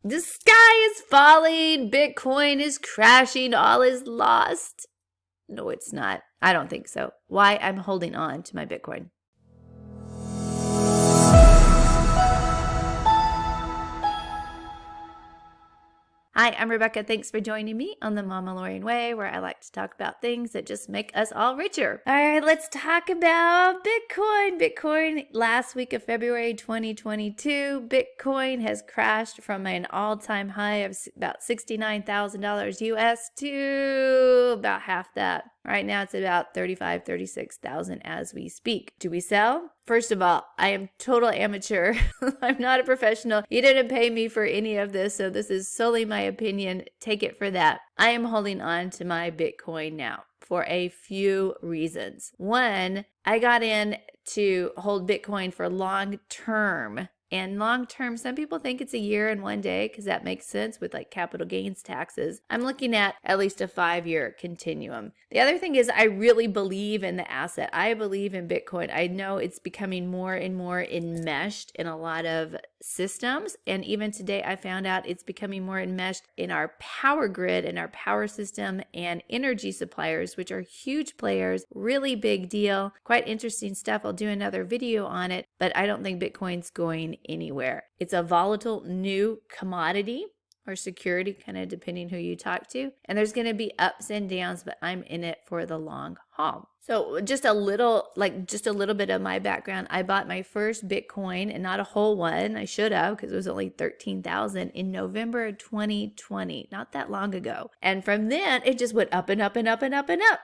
The sky is falling. Bitcoin is crashing. All is lost. No, it's not. I don't think so. Why? I'm holding on to my Bitcoin. Hi, I'm Rebecca. Thanks for joining me on the Mama Lorian Way, where I like to talk about things that just make us all richer. All right, let's talk about Bitcoin. Bitcoin, last week of February 2022, Bitcoin has crashed from an all-time high of about $69,000 US to about half that. Right now, it's about $35,000, $36,000 as we speak. Do we sell? First of all, I am total amateur. I'm not a professional. You didn't pay me for any of this, so this is solely my opinion. Take it for that. I am holding on to my Bitcoin now for a few reasons. One, I got in to hold Bitcoin for long term. And long term, some people think it's a year and 1 day because that makes sense with like capital gains taxes. I'm looking at least a 5-year continuum. The other thing is I really believe in the asset. I believe in Bitcoin. I know it's becoming more and more enmeshed in a lot of systems. And even today, I found out it's becoming more enmeshed in our power grid and our power system and energy suppliers, which are huge players, really big deal. Quite interesting stuff. I'll do another video on it, but I don't think Bitcoin's going anywhere. It's a volatile new commodity or security, kind of depending who you talk to. And there's going to be ups and downs, but I'm in it for the long haul. So just a little bit of my background. I bought my first Bitcoin, and not a whole one. I should have, because it was only $13,000 in November of 2020, not that long ago. And from then it just went up and up and up and up and up,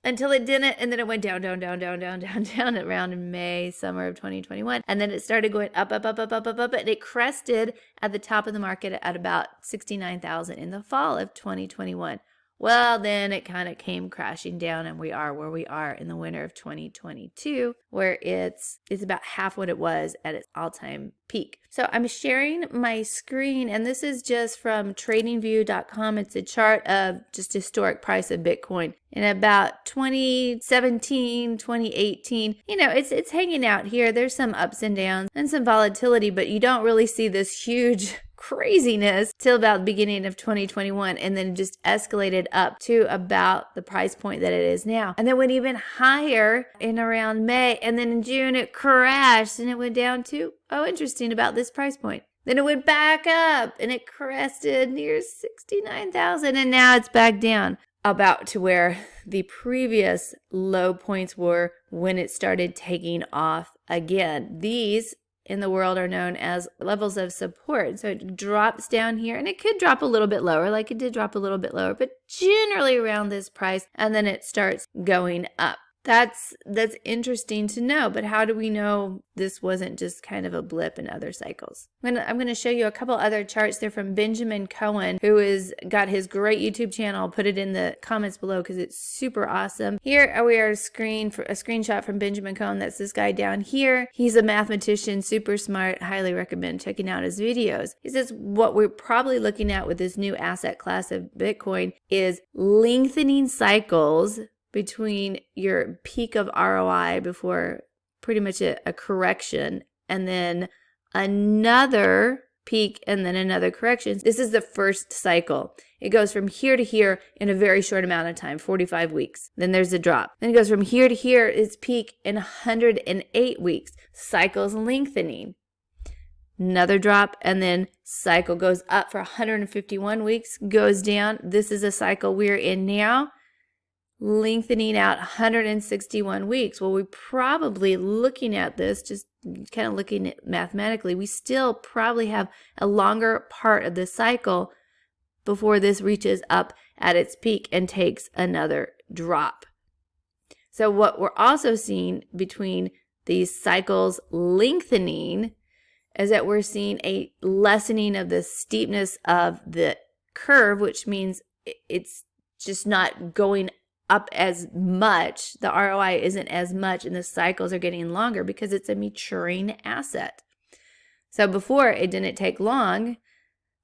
until it didn't, and then it went down around May, summer of 2021. And then it started going up, and it crested at the top of the market at about $69,000 in the fall of 2021. Well, then it kind of came crashing down, and we are where we are in the winter of 2022, where it's about half what it was at its all-time peak. So I'm sharing my screen, and this is just from tradingview.com. It's a chart of just historic price of Bitcoin in about 2017, 2018. You know, it's hanging out here. There's some ups and downs and some volatility, but you don't really see this huge craziness till about the beginning of 2021, and then it just escalated up to about the price point that it is now, and then went even higher in around May, and then in June it crashed and it went down to, oh, interesting, about this price point. Then it went back up and it crested near 69,000, and now it's back down about to where the previous low points were when it started taking off again. These in the world are known as levels of support. So it drops down here, and it could drop a little bit lower, like it did drop a little bit lower, but generally around this price, and then it starts going up. That's interesting to know, but how do we know this wasn't just kind of a blip in other cycles? I'm going to show you a couple other charts. They're from Benjamin Cowen, who has got his great YouTube channel. I'll put it in the comments below because it's super awesome. Here we are, a screenshot from Benjamin Cowen. That's this guy down here. He's a mathematician, super smart. Highly recommend checking out his videos. He says what we're probably looking at with this new asset class of Bitcoin is lengthening cycles between your peak of ROI before pretty much a correction, and then another peak, and then another correction. This is the first cycle. It goes from here to here in a very short amount of time, 45 weeks. Then there's a drop. Then it goes from here to here, its peak in 108 weeks. Cycle's lengthening. Another drop, and then cycle goes up for 151 weeks, goes down. This is a cycle we're in now, lengthening out 161 weeks. Well, we're probably looking at this, just kind of looking at mathematically, we still probably have a longer part of the cycle before this reaches up at its peak and takes another drop. So what we're also seeing between these cycles lengthening is that we're seeing a lessening of the steepness of the curve, which means it's just not going up as much. The ROI isn't as much, and the cycles are getting longer because it's a maturing asset. So before, it didn't take long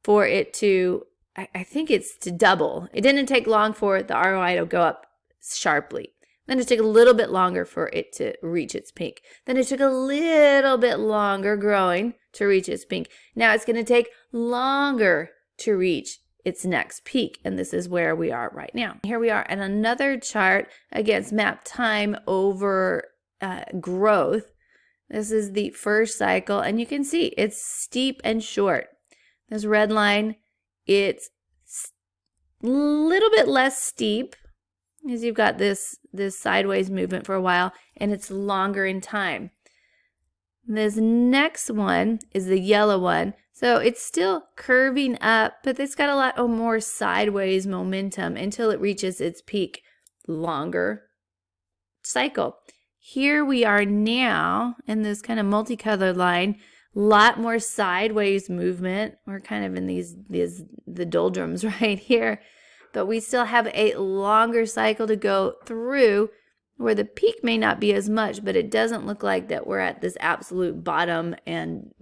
for it to, I think it's to double. It didn't take long for the ROI to go up sharply. Then it took a little bit longer for it to reach its peak. Then it took a little bit longer growing to reach its peak. Now it's going to take longer to reach its next peak. And this is where we are right now. Here we are at another chart against map time over growth. This is the first cycle. And you can see it's steep and short. This red line, it's a little bit less steep, as you've got this sideways movement for a while, and it's longer in time. This next one is the yellow one. So it's still curving up, but it's got a lot more sideways momentum until it reaches its peak. Longer cycle. Here we are now in this kind of multicolored line. Lot more sideways movement. We're kind of in the doldrums right here. But we still have a longer cycle to go through where the peak may not be as much, but it doesn't look like that we're at this absolute bottom and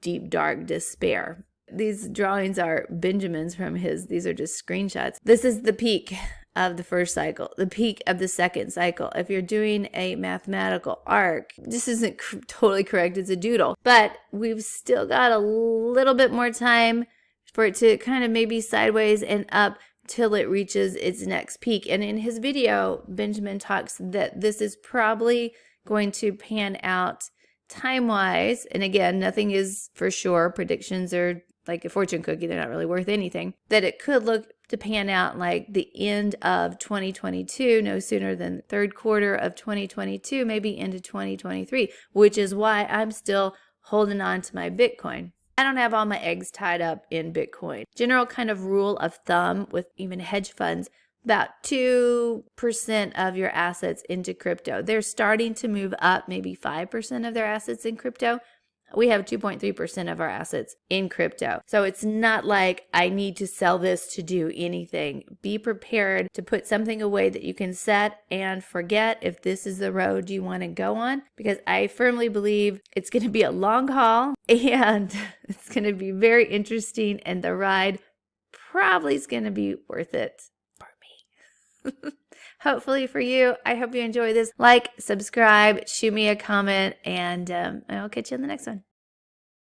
deep, dark despair. These drawings are Benjamin's from these are just screenshots. This is the peak of the first cycle, the peak of the second cycle. If you're doing a mathematical arc, this isn't totally correct, it's a doodle, but we've still got a little bit more time for it to kind of maybe sideways and up till it reaches its next peak. And in his video, Benjamin talks that this is probably going to pan out time-wise. And again, nothing is for sure. Predictions are like a fortune cookie. They're not really worth anything. That it could look to pan out like the end of 2022, no sooner than the third quarter of 2022, maybe into 2023, which is why I'm still holding on to my Bitcoin. I don't have all my eggs tied up in Bitcoin. General kind of rule of thumb with even hedge funds, about 2% of your assets into crypto. They're starting to move up, maybe 5% of their assets in crypto. We have 2.3% of our assets in crypto. So it's not like I need to sell this to do anything. Be prepared to put something away that you can set and forget if this is the road you want to go on, because I firmly believe it's going to be a long haul and it's going to be very interesting, and the ride probably is going to be worth it for me. Hopefully for you. I hope you enjoy this. Like, subscribe, shoot me a comment, and I'll catch you in the next one.